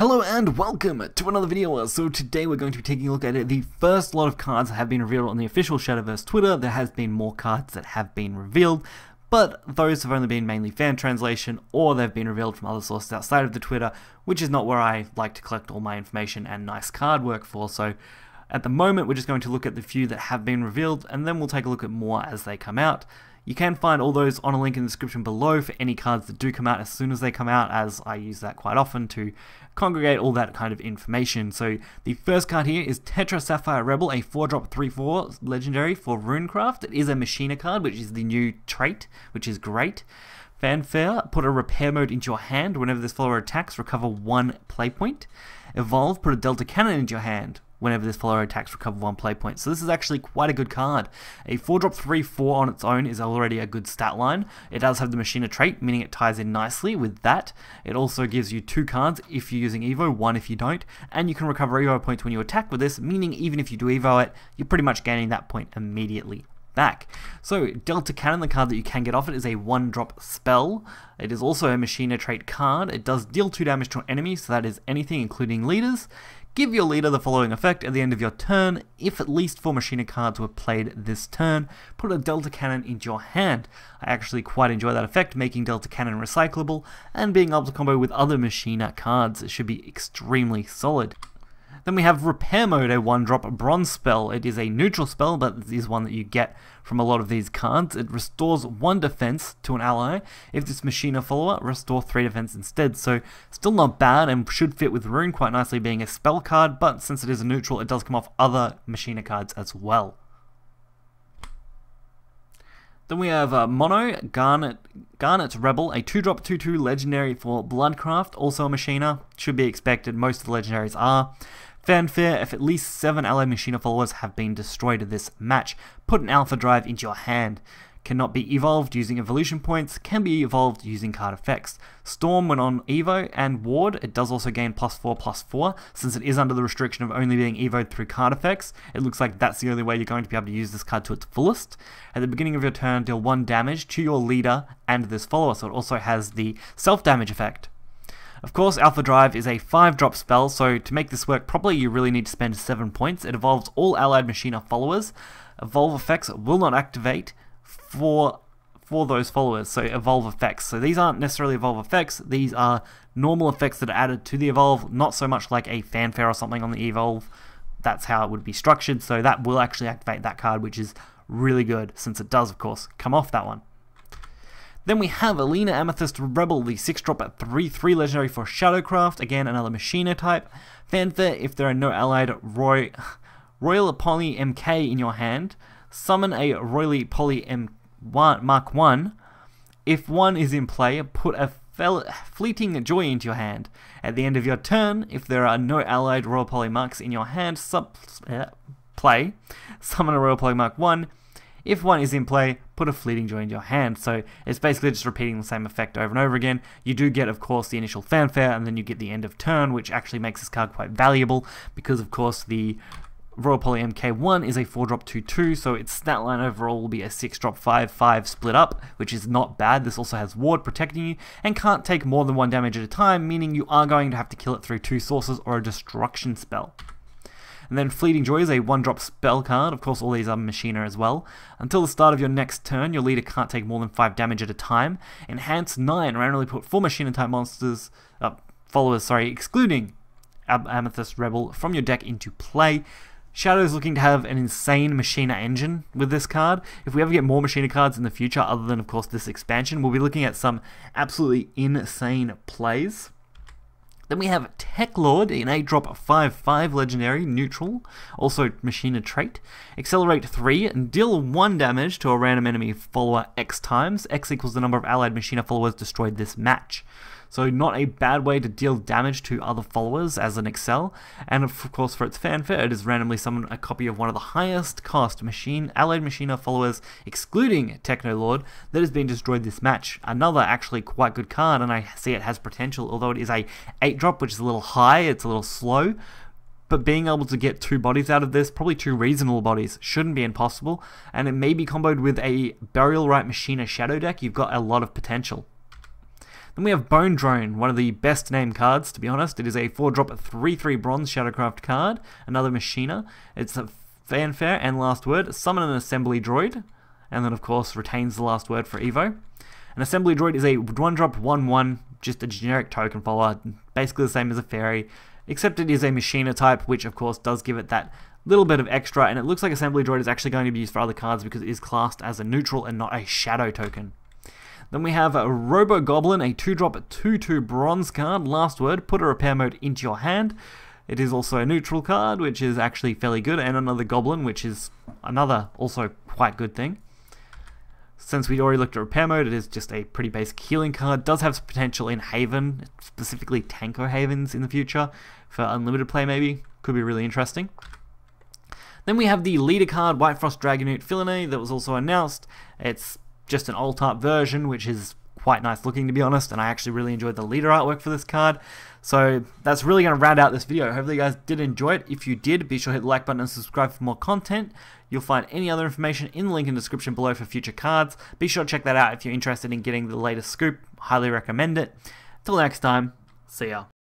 Hello and welcome to another video. So today we're going to be taking a look at the first lot of cards that have been revealed on the official Shadowverse Twitter. There has been more cards that have been revealed, but those have only been mainly fan translation, or they've been revealed from other sources outside of the Twitter, which is not where I like to collect all my information and nice card work for. So at the moment we're just going to look at the few that have been revealed, and then we'll take a look at more as they come out. You can find all those on a link in the description below for any cards that do come out as soon as they come out, as I use that quite often to congregate all that kind of information. So the first card here is Tetra Sapphire Rebel, a 4-drop 3/4 legendary for Runecraft. It is a Machina card, which is the new trait, which is great. Fanfare, put a repair mode into your hand. Whenever this follower attacks, recover 1 play point. Evolve, put a Delta Cannon into your hand. Whenever this follower attacks, recover 1 play point. So this is actually quite a good card. A 4-drop 3/4 on its own is already a good stat line. It does have the Machina trait, meaning it ties in nicely with that. It also gives you 2 cards if you're using Evo, 1 if you don't, and you can recover Evo points when you attack with this, meaning even if you do Evo it, you're pretty much gaining that point immediately back. So Delta Cannon, the card that you can get off it, is a 1-drop spell. It is also a Machina trait card. It does deal 2 damage to an enemy, so that is anything including leaders. Give your leader the following effect at the end of your turn. If at least 4 Machina cards were played this turn, put a Delta Cannon into your hand. I actually quite enjoy that effect, making Delta Cannon recyclable, and being able to combo with other Machina cards. It should be extremely solid. Then we have Repair Mode, a 1-drop bronze spell. It is a neutral spell, but it is one that you get from a lot of these cards. It restores 1 defense to an ally. If this Machina follower, restore 3 defense instead. So still not bad and should fit with Rune quite nicely, being a spell card, but since it is a neutral, it does come off other Machina cards as well. Then we have Mono, Garnet Rebel, a 2-drop 2/2 legendary for Bloodcraft, also a Machina. Should be expected, most of the legendaries are. Fanfare, if at least 7 allied Machina followers have been destroyed in this match, put an Alpha Drive into your hand. Cannot be evolved using evolution points, can be evolved using card effects. Storm when on Evo, and Ward, it does also gain +4/+4, since it is under the restriction of only being evoed through card effects. It looks like that's the only way you're going to be able to use this card to its fullest. At the beginning of your turn, deal 1 damage to your leader and this follower, so it also has the self-damage effect. Of course, Alpha Drive is a 5-drop spell, so to make this work properly, you really need to spend 7 points. It evolves all allied Machina followers. Evolve effects will not activate for those followers, so evolve effects. So these aren't necessarily evolve effects, these are normal effects that are added to the evolve, not so much like a Fanfare or something on the evolve. That's how it would be structured, so that will actually activate that card, which is really good, since it does, of course, come off that one. Then we have Aenea Amethyst Rebel, the 6-drop at 3/3 legendary for Shadowcraft, again another Machina type. Fanfare, if there are no allied Royal Poly MK in your hand, summon a Royally Poly Mark 1. If 1 is in play, put a Fleeting Joy into your hand. At the end of your turn, if there are no allied Royal Poly Marks in your hand, play, summon a Royal Poly Mark 1. If 1 is in play, put a Fleeting Joy into your hand. So it's basically just repeating the same effect over and over again. You do get, of course, the initial Fanfare, and then you get the end of turn, which actually makes this card quite valuable, because, of course, the Royal Poly MK1 is a 4-drop 2/2, so its stat line overall will be a 6-drop 5/5 split up, which is not bad. This also has Ward protecting you, and can't take more than 1 damage at a time, meaning you are going to have to kill it through 2 sources or a destruction spell. And then Fleeting Joy is a 1-drop spell card. Of course, all these are Machina as well. Until the start of your next turn, your leader can't take more than 5 damage at a time. Enhance 9, randomly put 4 Machina-type monsters, followers, excluding Amethyst Rebel, from your deck into play. Shadow's looking to have an insane Machina engine with this card. If we ever get more Machina cards in the future, other than, of course, this expansion, we'll be looking at some absolutely insane plays. Then we have Technolord, an 8-drop 5/5 legendary, neutral, also Machina trait. Accelerate 3 and deal 1 damage to a random enemy follower X times. X equals the number of allied Machina followers destroyed this match. So not a bad way to deal damage to other followers as an Excel. And of course, for its Fanfare, it is randomly summon a copy of one of the highest cost allied Machina followers, excluding Technolord, that has been destroyed this match. Another actually quite good card, and I see it has potential, although it is a 8-drop, which is a little high, it's a little slow. But being able to get 2 bodies out of this, probably 2 reasonable bodies, shouldn't be impossible. And it may be comboed with a Burial Rite Machina Shadow deck. You've got a lot of potential. Then we have Bone Drone, one of the best named cards, to be honest. It is a 4-drop 3/3 bronze Shadowcraft card, another Machina. It's a fanfare and last word, summon an assembly droid, and then of course retains the last word for Evo. An assembly droid is a 1-drop 1/1, just a generic token follower, basically the same as a fairy, except it is a Machina type, which of course does give it that little bit of extra, and it looks like assembly droid is actually going to be used for other cards because it is classed as a neutral and not a shadow token. Then we have a Robogoblin, a 2-drop 2/2 bronze card, last word, put a repair mode into your hand. It is also a neutral card, which is actually fairly good, and another Goblin, which is another also quite good thing. Since we already looked at repair mode, it is just a pretty basic healing card. Does have some potential in Haven, specifically Tanko Havens in the future, for unlimited play maybe. Could be really interesting. Then we have the leader card, Whitefrost Dragonewt Filene, that was also announced. It's just an alt-art version, which is quite nice looking, to be honest, and I actually really enjoyed the leader artwork for this card. So that's really going to round out this video. Hopefully you guys did enjoy it. If you did, be sure to hit the like button and subscribe for more content. You'll find any other information in the link in the description below for future cards. Be sure to check that out if you're interested in getting the latest scoop. Highly recommend it. Till next time, see ya.